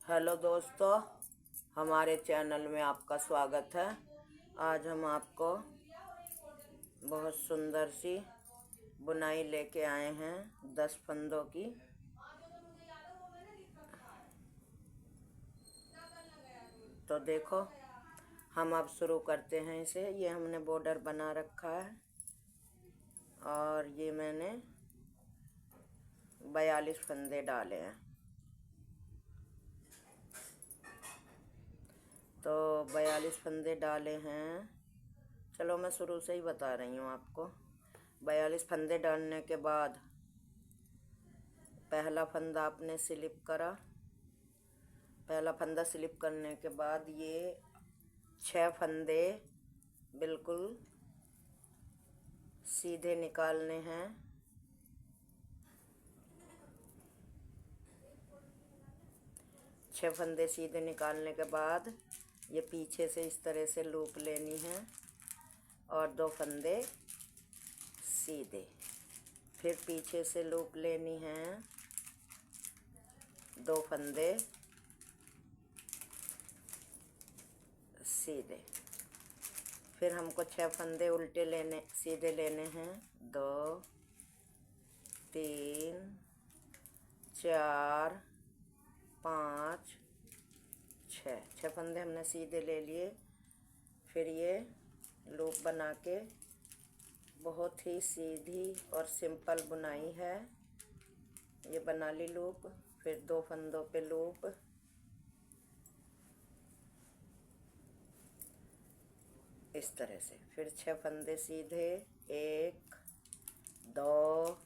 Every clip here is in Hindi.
हेलो दोस्तों, हमारे चैनल में आपका स्वागत है। आज हम आपको बहुत सुंदर सी बुनाई लेके आए हैं 10 फंदों की। तो देखो, हम अब शुरू करते हैं इसे। ये हमने बॉर्डर बना रखा है और ये मैंने 42 फंदे डाले हैं। तो 42 फंदे डाले हैं। चलो मैं शुरू से ही बता रही हूँ आपको। 42 फंदे डालने के बाद पहला फंदा आपने स्लिप करा। पहला फंदा स्लिप करने के बाद ये 6 फंदे बिल्कुल सीधे निकालने हैं। छः फंदे सीधे निकालने के बाद ये पीछे से इस तरह से लूप लेनी है और 2 फंदे सीधे, फिर पीछे से लूप लेनी है, 2 फंदे सीधे, फिर हमको 6 फंदे उल्टे लेने सीधे लेने हैं। 2 3 4 5 6 फंदे हमने सीधे ले लिए। फिर ये लूप बना के, बहुत ही सीधी और सिंपल बुनाई है। ये बना ली लूप, फिर 2 फंदों पे लूप, इस तरह से, फिर 6 फंदे सीधे, 1 2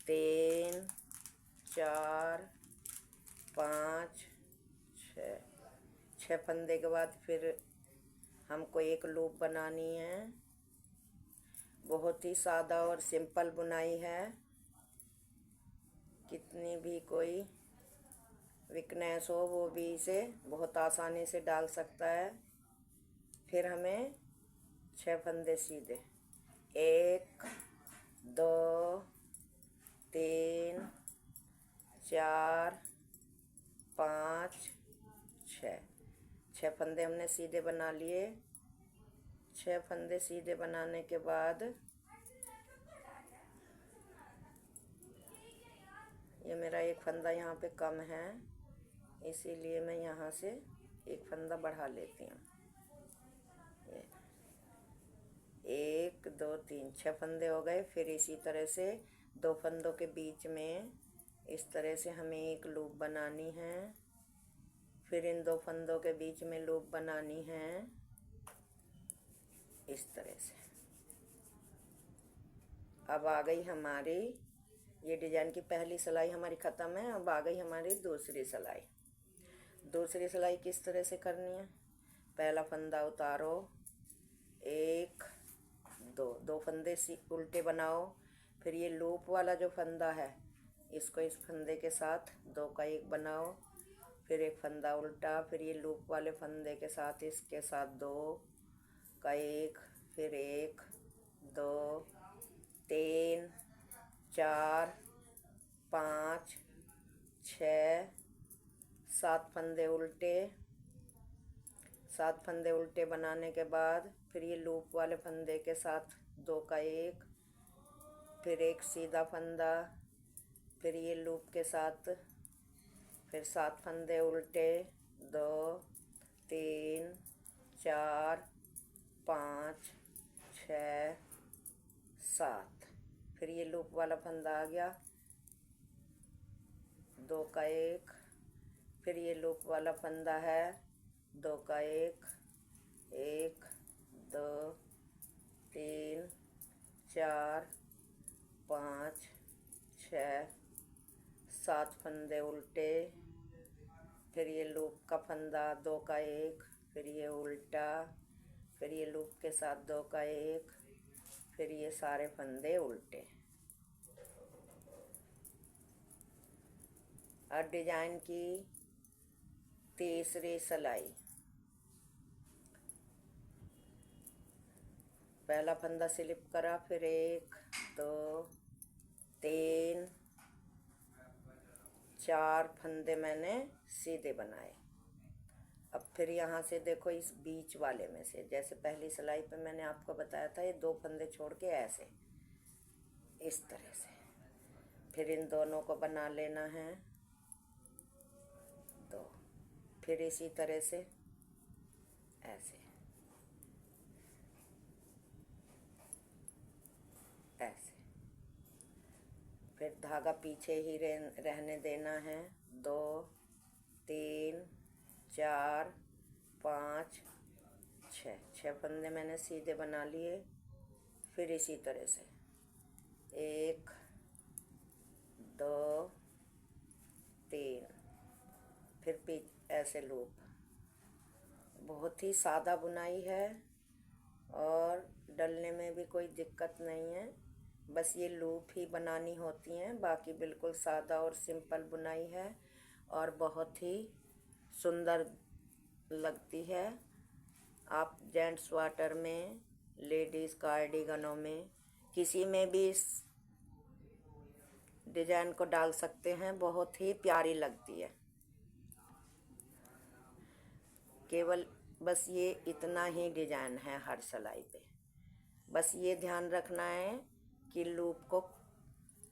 3 4 5 6 फंदे के बाद फिर हमको एक लूप बनानी है। बहुत ही सादा और सिंपल बुनाई है। कितनी भी कोई वीकनेस हो वो भी इसे बहुत आसानी से डाल सकता है। फिर हमें 6 फंदे सीधे, 1 2 3 4 5 6 फंदे हमने सीधे बना लिए। 6 फंदे सीधे बनाने के बाद ये मेरा एक फंदा यहाँ पे कम है, इसीलिए मैं यहाँ से एक फंदा बढ़ा लेती हूँ। 1 2 3 6 फंदे हो गए। फिर इसी तरह से 2 फंदों के बीच में इस तरह से हमें एक लूप बनानी है। फिर इन 2 फंदों के बीच में लूप बनानी है, इस तरह से। अब आ गई हमारी ये डिजाइन की पहली सिलाई हमारी ख़त्म है। अब आ गई हमारी दूसरी सिलाई। दूसरी सिलाई किस तरह से करनी है? पहला फंदा उतारो, 1 2 फंदे उल्टे बनाओ। फिर ये लूप वाला जो फंदा है, इसको इस फंदे के साथ 2 का 1 बनाओ। फिर एक फंदा उल्टा, फिर ये लूप वाले फंदे के साथ इसके साथ 2 का 1, फिर 1 2 3 4 5 6 7 फंदे उल्टे। 7 फंदे उल्टे बनाने के बाद फिर ये लूप वाले फंदे के साथ 2 का 1, फिर एक सीधा फंदा, फिर ये लूप के साथ फिर 7 फंदे उल्टे, 2 3 4 5 6 7, फिर ये लूप वाला फंदा आ गया, 2 का 1, फिर ये लूप वाला फंदा है, 2 का 1 1 2 3 4 5 6 7 फंदे उल्टे, फिर ये लूप का फंदा 2 का 1, फिर ये उल्टा, फिर ये लूप के साथ 2 का 1, फिर ये सारे फंदे उल्टे। और डिजाइन की तीसरी सिलाई, पहला फंदा स्लिप करा, फिर 1 2 3 4 फंदे मैंने सीधे बनाए। अब फिर यहाँ से देखो इस बीच वाले में से, जैसे पहली सिलाई पे मैंने आपको बताया था, ये 2 फंदे छोड़ के ऐसे इस तरह से फिर इन दोनों को बना लेना है 2। फिर इसी तरह से ऐसे ऐसे, फिर धागा पीछे ही रहने देना है 2 3 4 5 6 फंदे मैंने सीधे बना लिए। फिर इसी तरह से 1 2 3, फिर ऐसे लूप। बहुत ही सादा बुनाई है और डलने में भी कोई दिक्कत नहीं है, बस ये लूप ही बनानी होती हैं, बाकी बिल्कुल सादा और सिंपल बुनाई है और बहुत ही सुंदर लगती है। आप जेंट्स स्वाटर में, लेडीज़ कार्डिगनों में, किसी में भी इस डिजाइन को डाल सकते हैं, बहुत ही प्यारी लगती है। केवल बस ये इतना ही डिजाइन है हर सिलाई पे। बस ये ध्यान रखना है कि लूप को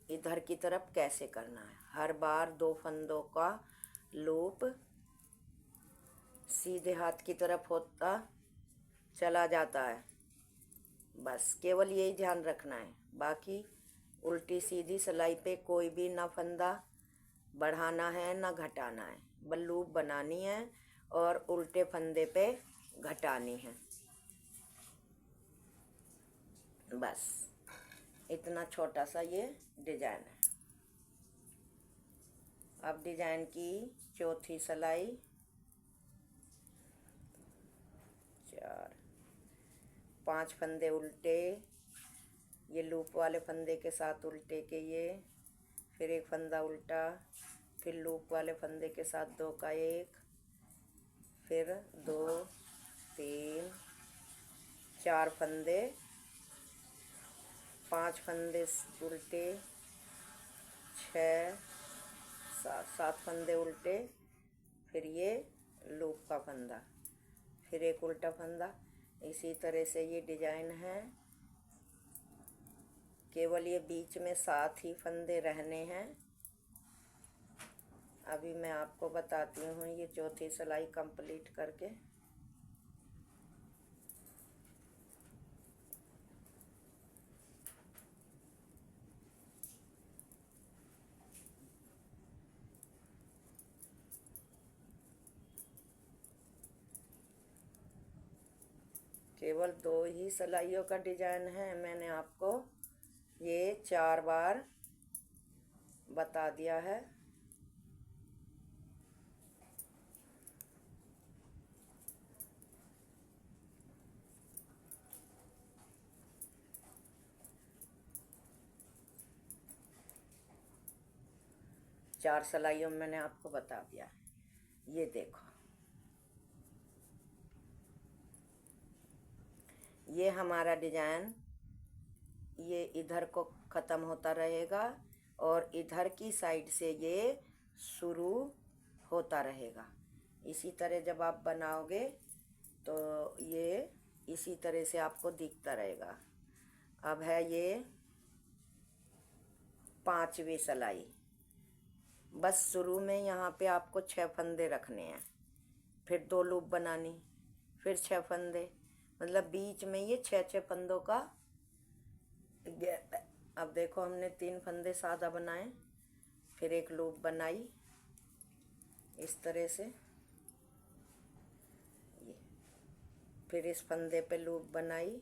इधर की तरफ कैसे करना है। हर बार 2 फंदों का लूप सीधे हाथ की तरफ होता चला जाता है, बस केवल यही ध्यान रखना है। बाकी उल्टी सीधी सिलाई पे कोई भी ना फंदा बढ़ाना है ना घटाना है, बस लूप बनानी है और उल्टे फंदे पे घटानी है, बस इतना छोटा सा ये डिजाइन है। अब डिजाइन की चौथी सिलाई 4 5 फंदे उल्टे, ये लूप वाले फंदे के साथ उल्टे के ये, फिर 1 फंदा उल्टा, फिर लूप वाले फंदे के साथ 2 का 1, फिर 2 3 4 फंदे, 5 फंदे उल्टे, 6 7 फंदे उल्टे, फिर ये लूप का फंदा, फिर 1 उल्टा फंदा। इसी तरह से ये डिजाइन है, केवल ये बीच में 7 ही फंदे रहने हैं। अभी मैं आपको बताती हूँ ये चौथी सिलाई कंप्लीट करके। केवल 2 ही सिलाइयों का डिजाइन है, मैंने आपको ये 4 बार बता दिया है। चार सिलाइयों में मैंने आपको बता दिया है। ये देखो, ये हमारा डिजाइन ये इधर को ख़त्म होता रहेगा और इधर की साइड से ये शुरू होता रहेगा। इसी तरह जब आप बनाओगे तो ये इसी तरह से आपको दिखता रहेगा। अब है ये 5वीं सिलाई। बस शुरू में यहाँ पे आपको 6 फंदे रखने हैं, फिर 2 लूप बनानी, फिर 6 फंदे, मतलब बीच में ये 6 फंदों का गैप है। अब देखो हमने 3 फंदे सादा बनाए, फिर 1 लूप बनाई इस तरह से, ये फिर इस फंदे पे लूप बनाई,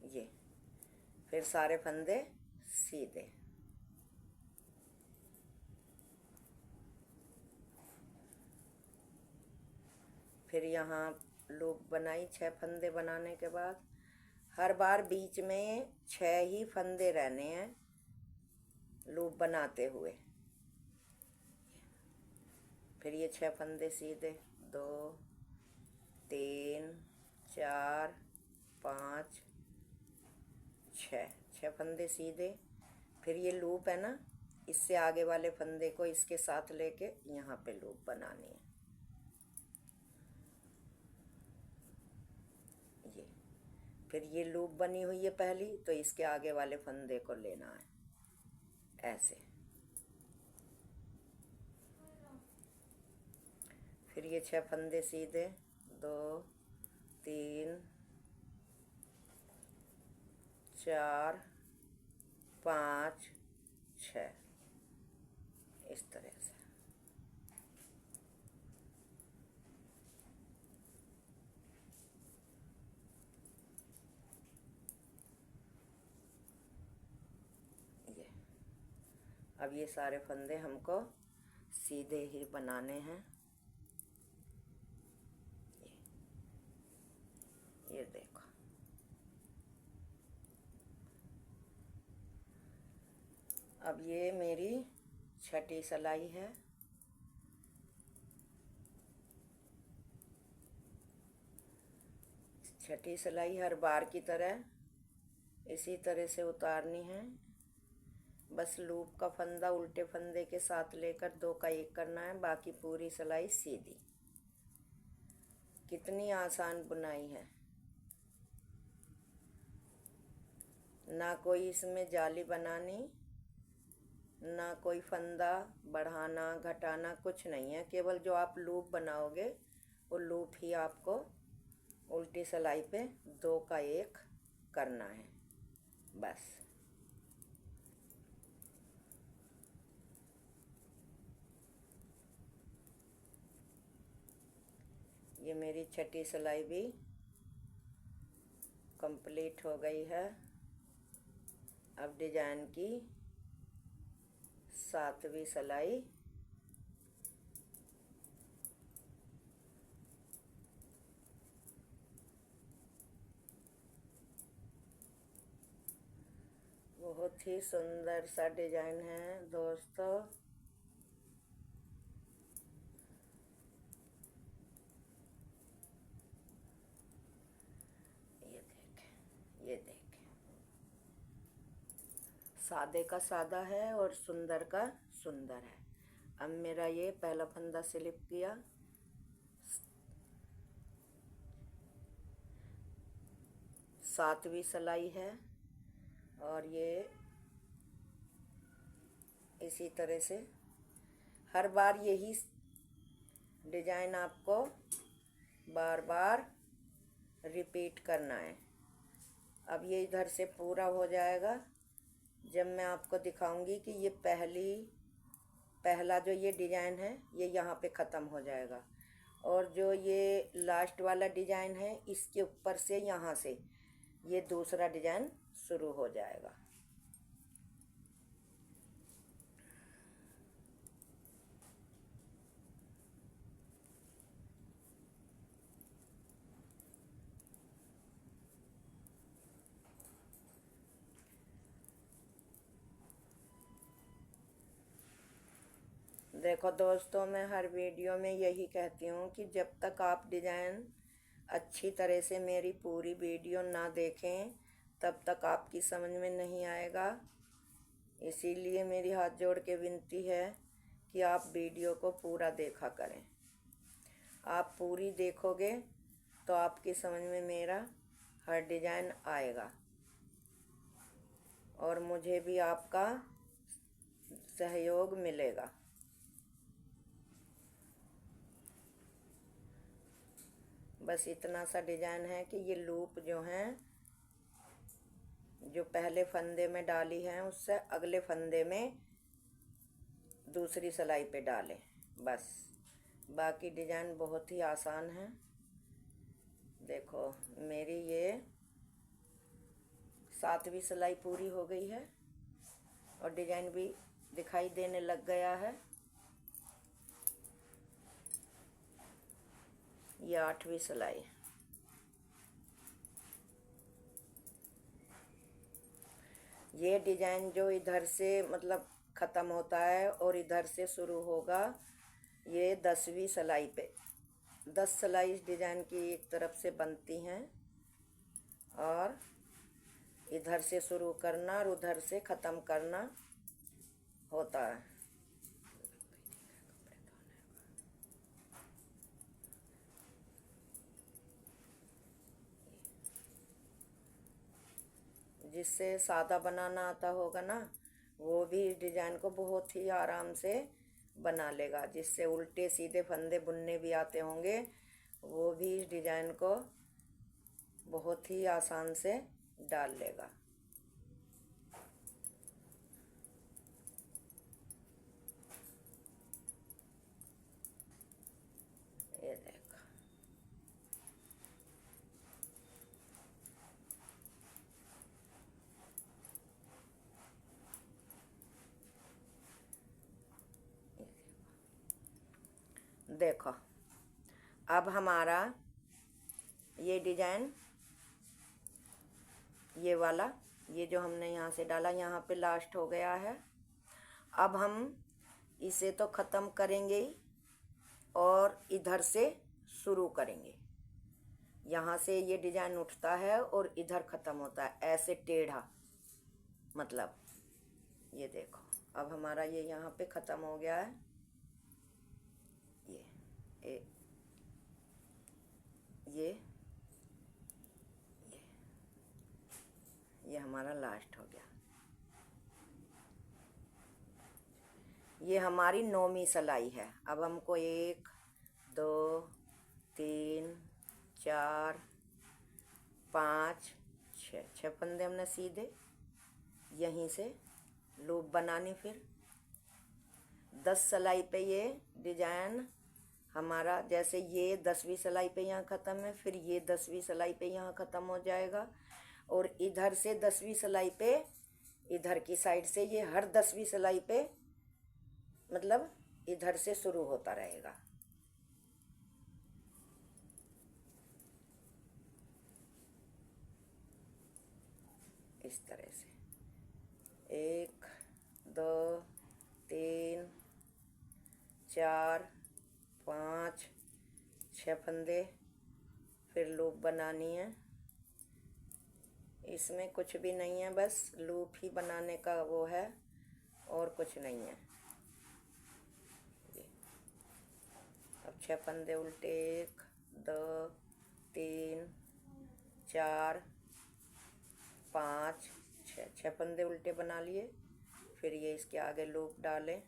ये फिर सारे फंदे सीधे, फिर यहाँ लूप बनाई। 6 फंदे बनाने के बाद हर बार बीच में 6 ही फंदे रहने हैं लूप बनाते हुए। फिर ये 6 फंदे सीधे, 2 3 4 5 छः फंदे सीधे। फिर ये लूप है ना, इससे आगे वाले फंदे को इसके साथ लेके यहाँ पे लूप बनानी है। ये फिर ये लूप बनी हुई है पहली, तो इसके आगे वाले फंदे को लेना है ऐसे। फिर ये 6 फंदे सीधे, 2 3 4 5 6 इस तरह से। ये अब ये सारे फंदे हमको सीधे ही बनाने हैं। ये देखो, अब ये मेरी छठी सिलाई है। छठी सिलाई हर बार की तरह इसी तरह से उतारनी है। बस लूप का फंदा उल्टे फंदे के साथ लेकर 2 का 1 करना है, बाकी पूरी सिलाई सीधी। कितनी आसान बुनाई है, ना कोई इसमें जाली बनानी, ना कोई फंदा बढ़ाना घटाना, कुछ नहीं है। केवल जो आप लूप बनाओगे वो लूप ही आपको उल्टी सिलाई पे 2 का 1 करना है बस। ये मेरी छठी सिलाई भी कंप्लीट हो गई है। अब डिजाइन की 7वीं सिलाई। बहुत ही सुंदर सा डिजाइन है दोस्तों। ये देखें, सादे का सादा है और सुंदर का सुंदर है। अब मेरा ये पहला फंदा स्लिप किया, सातवीं सिलाई है, और ये इसी तरह से हर बार यही डिजाइन आपको बार बार रिपीट करना है। अब ये इधर से पूरा हो जाएगा जब मैं आपको दिखाऊंगी कि ये पहला जो ये डिजाइन है ये यहाँ पे ख़त्म हो जाएगा, और जो ये लास्ट वाला डिजाइन है इसके ऊपर से यहाँ से ये दूसरा डिजाइन शुरू हो जाएगा। देखो दोस्तों, मैं हर वीडियो में यही कहती हूँ कि जब तक आप डिजाइन अच्छी तरह से मेरी पूरी वीडियो ना देखें तब तक आपकी समझ में नहीं आएगा। इसीलिए मेरी हाथ जोड़ के विनती है कि आप वीडियो को पूरा देखा करें। आप पूरी देखोगे तो आपकी समझ में मेरा हर डिजाइन आएगा, और मुझे भी आपका सहयोग मिलेगा। बस इतना सा डिजाइन है कि ये लूप जो हैं जो पहले फंदे में डाली हैं उससे अगले फंदे में दूसरी सिलाई पे डालें बस। बाकी डिजाइन बहुत ही आसान है। देखो, मेरी ये 7वीं सिलाई पूरी हो गई है और डिजाइन भी दिखाई देने लग गया है। ये 8वीं सिलाई। ये डिजाइन जो इधर से मतलब ख़त्म होता है और इधर से शुरू होगा, ये 10वीं सिलाई पे 10 सिलाई इस डिजाइन की एक तरफ से बनती हैं, और इधर से शुरू करना और उधर से ख़त्म करना होता है। जिससे सादा बनाना आता होगा ना, वो भी डिजाइन को बहुत ही आराम से बना लेगा। जिससे उल्टे सीधे फंदे बुनने भी आते होंगे, वो भी इस डिजाइन को बहुत ही आसान से डाल लेगा। ये देखो, देखो अब हमारा ये डिजाइन, ये वाला, ये जो हमने यहाँ से डाला यहाँ पे लास्ट हो गया है। अब हम इसे तो ख़त्म करेंगे ही और इधर से शुरू करेंगे। यहाँ से ये डिजाइन उठता है और इधर ख़त्म होता है, ऐसे टेढ़ा। मतलब ये देखो, अब हमारा ये यहाँ पे ख़त्म हो गया है। ये ये ये हमारा लास्ट हो गया। ये हमारी 9वीं सिलाई है। अब हमको 1 2 3 4 5 6 फंदे हमने सीधे यहीं से लूप बनानी। फिर 10 सिलाई पे ये डिजाइन हमारा, जैसे ये 10वीं सिलाई पे यहाँ ख़त्म है, फिर ये 10वीं सिलाई पे यहाँ ख़त्म हो जाएगा। और इधर से 10वीं सिलाई पे, इधर की साइड से ये हर 10वीं सिलाई पे, मतलब इधर से शुरू होता रहेगा। इस तरह से 1 2 3 4 5 6 फंदे फिर लूप बनानी है। इसमें कुछ भी नहीं है, बस लूप ही बनाने का वो है, और कुछ नहीं है। अब 6 फंदे उल्टे, 1 2 3 4 5 6 फंदे उल्टे बना लिए। फिर ये इसके आगे लूप डालें।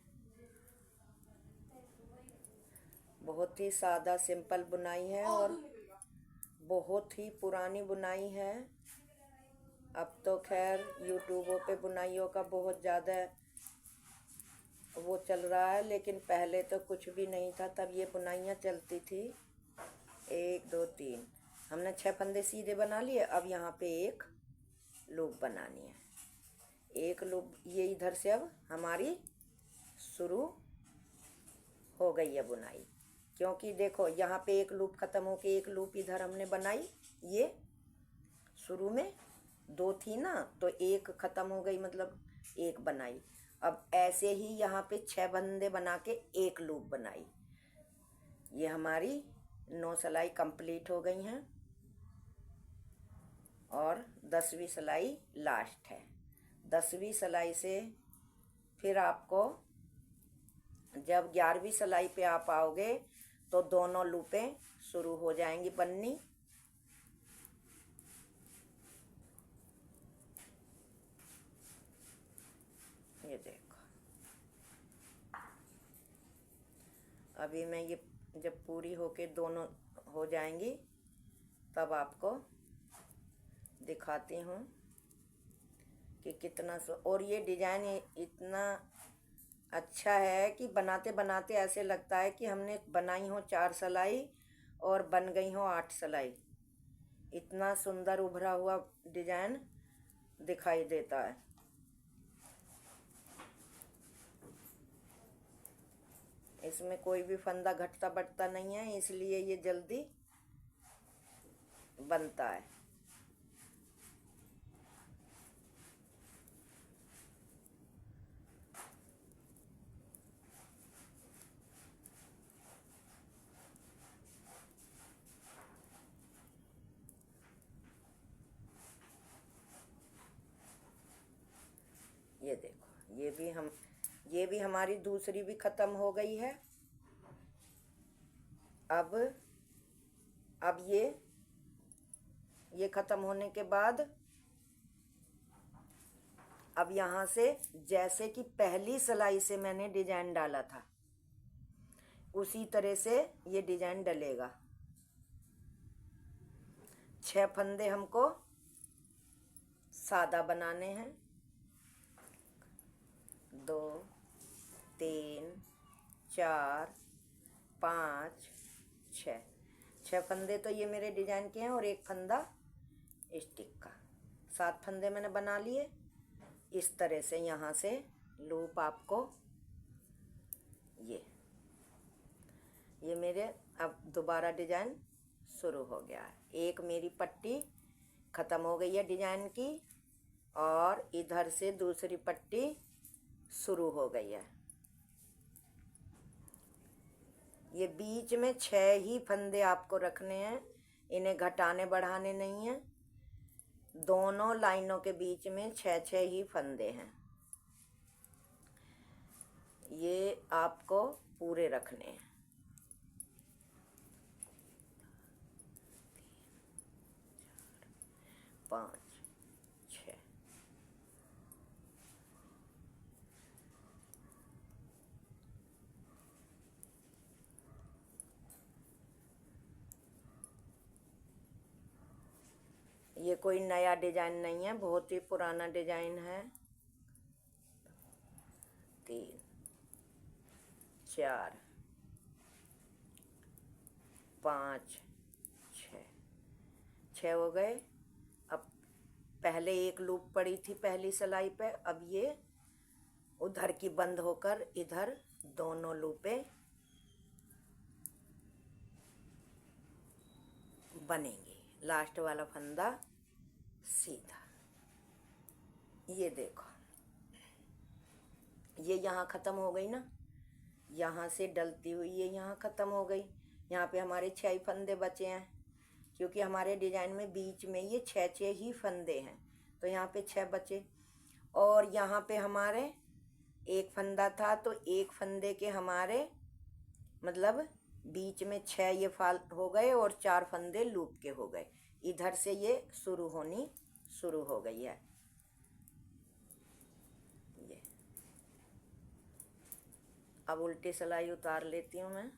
बहुत ही सादा सिंपल बुनाई है और बहुत ही पुरानी बुनाई है। अब तो खैर यूट्यूबों पे बुनाइयों का बहुत ज़्यादा वो चल रहा है, लेकिन पहले तो कुछ भी नहीं था, तब ये बुनाइयाँ चलती थी। 1 2 3 हमने 6 फंदे सीधे बना लिए। अब यहाँ पे एक लूप बनानी है। एक लूप ये इधर से अब हमारी शुरू हो गई है बुनाई। क्योंकि देखो यहाँ पे एक लूप ख़त्म होके एक लूप इधर हमने बनाई। ये शुरू में 2 थी ना, तो एक ख़त्म हो गई, मतलब एक बनाई। अब ऐसे ही यहाँ पे 6 फंदे बना के एक लूप बनाई। ये हमारी 9 सिलाई कंप्लीट हो गई हैं और 10वीं सिलाई लास्ट है। 10वीं सिलाई से फिर आपको जब 11वीं सिलाई पे आप आओगे तो दोनों लूपें शुरू हो जाएंगी बननी। ये देखो, अभी मैं ये जब पूरी होके दोनों हो जाएंगी तब आपको दिखाती हूँ कि कितना और ये डिजाइन इतना अच्छा है कि बनाते बनाते ऐसे लगता है कि हमने बनाई हो 4 सिलाई और बन गई हो 8 सिलाई। इतना सुंदर उभरा हुआ डिजाइन दिखाई देता है। इसमें कोई भी फंदा घटता बढ़ता नहीं है, इसलिए ये जल्दी बनता है। ये भी हमारी दूसरी भी ख़त्म हो गई है। अब ये ख़त्म होने के बाद अब यहाँ से जैसे कि पहली सिलाई से मैंने डिजाइन डाला था उसी तरह से ये डिजाइन डलेगा। 6 फंदे हमको सादा बनाने हैं। 2 3 4 5 6 फंदे तो ये मेरे डिजाइन के हैं और एक फंदा स्टिक का। 7 फंदे मैंने बना लिए। इस तरह से यहाँ से लूप आपको ये मेरे अब दोबारा डिजाइन शुरू हो गया है। एक मेरी पट्टी ख़त्म हो गई है डिजाइन की और इधर से दूसरी पट्टी शुरू हो गई है। ये बीच में 6 ही फंदे आपको रखने हैं, इन्हें घटाने बढ़ाने नहीं है। दोनों लाइनों के बीच में 6 ही फंदे हैं, ये आपको पूरे रखने हैं। 5 6 ये कोई नया डिजाइन नहीं है, बहुत ही पुराना डिजाइन है। 3 4 5 6 हो गए। अब पहले एक लूप पड़ी थी पहली सिलाई पे, अब ये उधर की बंद होकर इधर दोनों लूपें बनेंगी। लास्ट वाला फंदा सीधा, ये देखो ये यहाँ ख़त्म हो गई ना, यहाँ से डलती हुई ये यहाँ ख़त्म हो गई। यहाँ पे हमारे 6 फंदे बचे हैं, क्योंकि हमारे डिजाइन में बीच में ये 6 ही फंदे हैं, तो यहाँ पे 6 बचे। और यहाँ पे हमारे एक फंदा था, तो एक फंदे के हमारे मतलब बीच में 6 ये फाल हो गए और 4 फंदे लूप के हो गए। इधर से ये शुरू होनी शुरू हो गई है। ये अब उल्टी सिलाई उतार लेती हूँ मैं।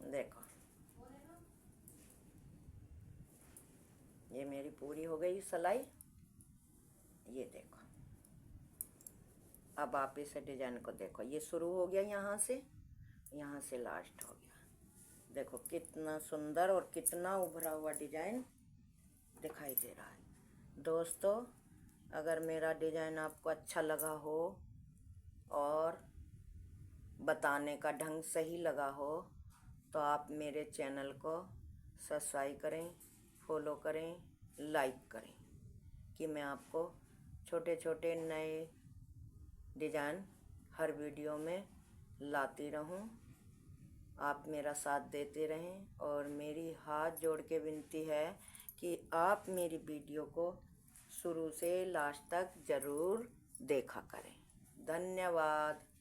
देखो ये मेरी पूरी हो गई सिलाई। ये देखो, अब आप इस डिजाइन को देखो, ये शुरू हो गया यहाँ से लास्ट हो गया। देखो कितना सुंदर और कितना उभरा हुआ डिजाइन दिखाई दे रहा है। दोस्तों, अगर मेरा डिजाइन आपको अच्छा लगा हो और बताने का ढंग सही लगा हो तो आप मेरे चैनल को सब्सक्राइब करें, फॉलो करें, लाइक करें, कि मैं आपको छोटे छोटे नए डिजाइन हर वीडियो में लाती रहूं। आप मेरा साथ देते रहें और मेरी हाथ जोड़ के विनती है कि आप मेरी वीडियो को शुरू से लास्ट तक ज़रूर देखा करें। धन्यवाद।